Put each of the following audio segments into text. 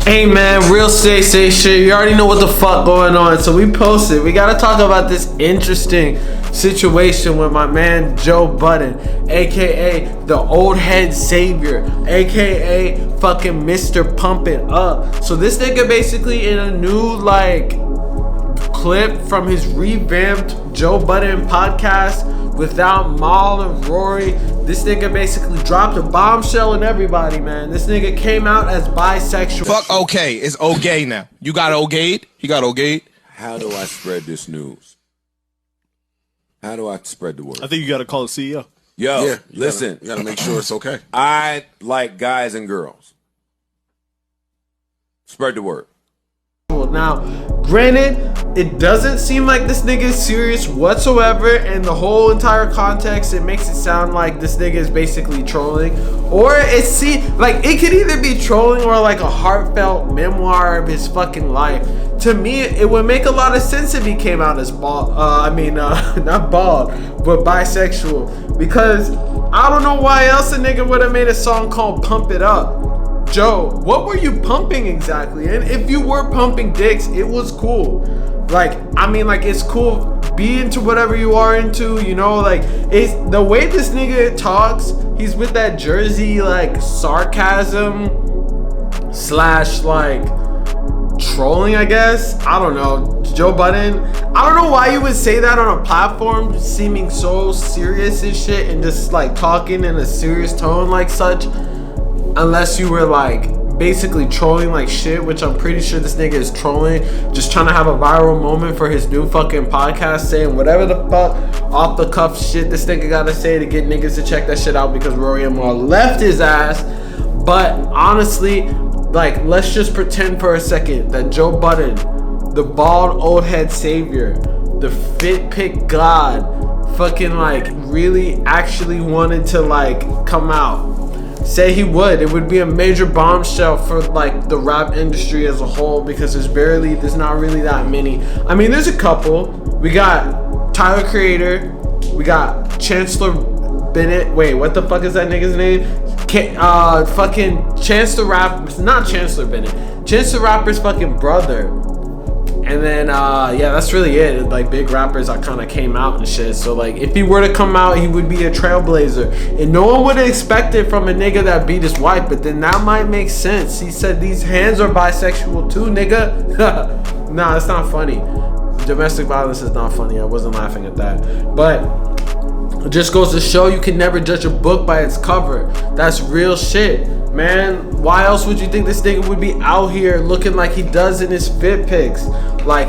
Hey man, real say shit. You already know what the fuck going on. So we posted. We gotta talk about this interesting situation with my man Joe Budden, aka the old head savior, aka fucking Mr. Pump It Up. So this nigga basically in a new clip from his revamped Joe Budden podcast without Mal and Rory. This nigga basically dropped a bombshell on everybody, man. This nigga came out as bisexual. Fuck okay. It's okay now. You got okayed? He got okayed? How do I spread this news? How do I spread the word? I think you got to call the CEO. Yo, listen. You gotta make sure it's okay. I like guys and girls. Spread the word. Now, granted, it doesn't seem like this nigga is serious whatsoever, and the whole entire context, it makes it sound like this nigga is basically trolling, or it could either be trolling or like a heartfelt memoir of his fucking life. To me, it would make a lot of sense if he came out as bald. Not bald, but bisexual, because I don't know why else a nigga would have made a song called "Pump It Up." Joe, what were you pumping exactly? And if you were pumping dicks, it was cool. It's cool. Be into whatever you are into, you know, it's the way this nigga talks, he's with that Jersey, sarcasm / trolling, I guess. I don't know. Joe Budden, I don't know why you would say that on a platform seeming so serious and shit and just talking in a serious tone like such. Unless you were basically trolling like shit, which I'm pretty sure this nigga is trolling, just trying to have a viral moment for his new fucking podcast, saying whatever the fuck off the cuff shit this nigga gotta say to get niggas to check that shit out because Rory and Mal left his ass. But honestly, let's just pretend for a second that Joe Budden, the bald old head savior, the fit pick god, fucking really actually wanted to come out. Say he would. It would be a major bombshell for the rap industry as a whole, because there's not really that many. I mean, there's a couple. We got Tyler Creator. We got Chancellor Bennett. Wait, what the fuck is that nigga's name? Fucking Chance the Rapper. Not Chancellor Bennett. Chance the Rapper's fucking brother. And then, that's really it. Big rappers that kind of came out and shit. So, if he were to come out, he would be a trailblazer. And no one would expect it from a nigga that beat his wife. But then that might make sense. He said these hands are bisexual too, nigga. Nah, it's not funny. Domestic violence is not funny. I wasn't laughing at that. But it just goes to show you can never judge a book by its cover. That's real shit. Man, why else would you think this nigga would be out here looking like he does in his fit pics?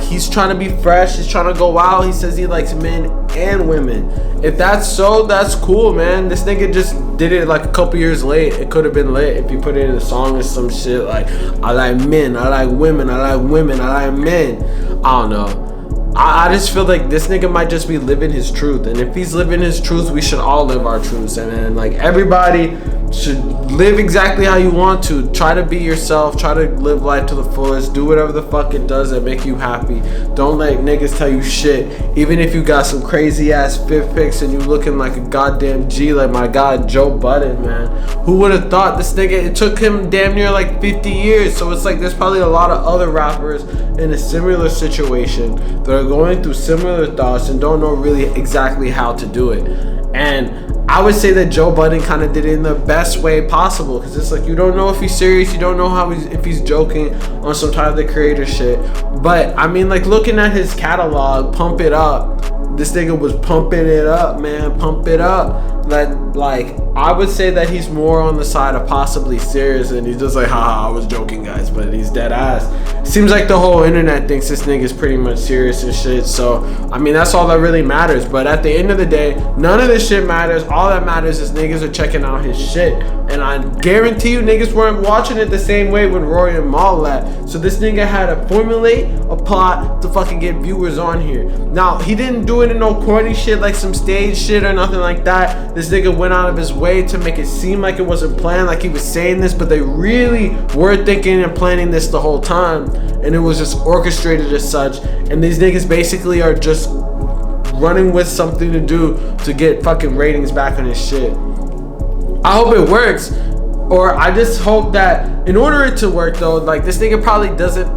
He's trying to be fresh, he's trying to go out, he says he likes men and women. If that's so, that's cool, man. This nigga just did it a couple years late. It could have been lit if he put it in a song or some shit I like men, I like women, I like women, I like men. I don't know. I just feel like this nigga might just be living his truth. And if he's living his truth, we should all live our truths. And everybody should live exactly how you want to. Try to be yourself. Try to live life to the fullest. Do whatever the fuck it does that make you happy. Don't let niggas tell you shit. Even if you got some crazy ass fit pics and you looking like a goddamn G, like my god Joe Budden, man. Who would have thought this nigga, it took him damn near 50 years. So it's there's probably a lot of other rappers in a similar situation that are going through similar thoughts and don't know really exactly how to do it. And I would say that Joe Budden kind of did it in the best way possible, because it's you don't know if he's serious, you don't know if he's joking on some Tyler the Creator shit. But I mean, looking at his catalog, Pump It Up, this nigga was pumping it up, man. Pump it up. I would say that he's more on the side of possibly serious, and he's just haha, I was joking, guys, but he's dead ass. Seems like the whole internet thinks this nigga's pretty much serious and shit. So I mean, that's all that really matters. But at the end of the day, none of this shit matters. All that matters is niggas are checking out his shit. And I guarantee you niggas weren't watching it the same way when Rory and Mal left. So this nigga had to formulate a plot to fucking get viewers on here. Now, he didn't do it in no corny shit like some stage shit or nothing like that. This nigga went out of his way to make it seem like it wasn't planned, like he was saying this, but they really were thinking and planning this the whole time. And it was just orchestrated as such. And these niggas basically are just running with something to do to get fucking ratings back on his shit. I hope it works. Or I just hope that in order it to work though, like this nigga probably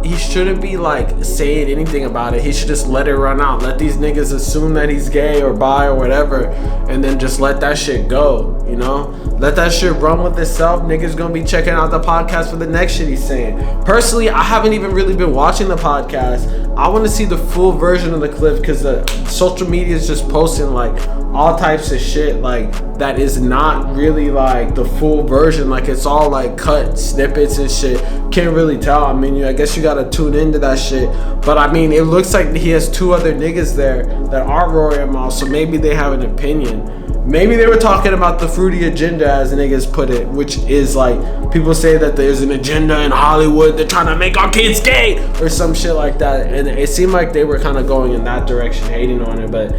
he shouldn't be like saying anything about it. He should just let it run out. Let these niggas assume that he's gay or bi or whatever, and then just let that shit go, you know? Let that shit run with itself. Niggas gonna be checking out the podcast for the next shit he's saying. Personally, I haven't even really been watching the podcast. I want to see the full version of the clip because the social media is just posting like all types of shit like that is not really like the full version. Like it's all like cut snippets and shit. Can't really tell. I mean, I guess you gotta tune into that shit. But I mean, it looks like he has 2 other niggas there that are Rory and Mal, so maybe they have an opinion. Maybe they were talking about the fruity agenda, as niggas put it, which is like people say that there's an agenda in Hollywood. They're trying to make our kids gay or some shit like that. And it seemed like they were kind of going in that direction, hating on it. But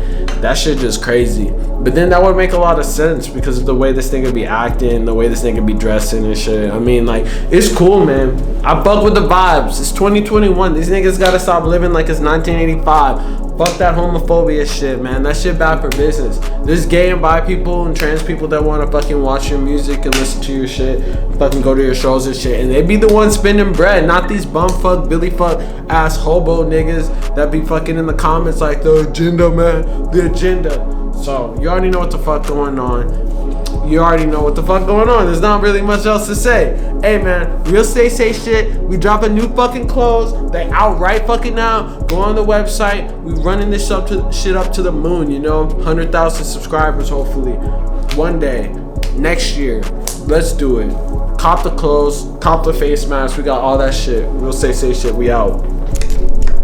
that shit just crazy. But then that would make a lot of sense because of the way this nigga be acting, the way this nigga be dressing and shit. I mean, like, it's cool, man. I fuck with the vibes. It's 2021. These niggas gotta stop living like it's 1985. Fuck that homophobia shit, man. That shit bad for business. There's gay and bi people and trans people that want to fucking watch your music and listen to your shit, fucking go to your shows and shit, and they be the ones spending bread, not these bumfuck, Billy fuck ass hobo niggas that be fucking in the comments like the agenda, man, the agenda. So you already know what the fuck going on. You already know what the fuck going on. There's not really much else to say. Hey man, real say shit. We dropping new fucking clothes. They out right fucking now. Go on the website. We running this shit up to the moon, you know? 100,000 subscribers hopefully. One day. Next year. Let's do it. Cop the clothes. Cop the face mask. We got all that shit. Real say shit. We out.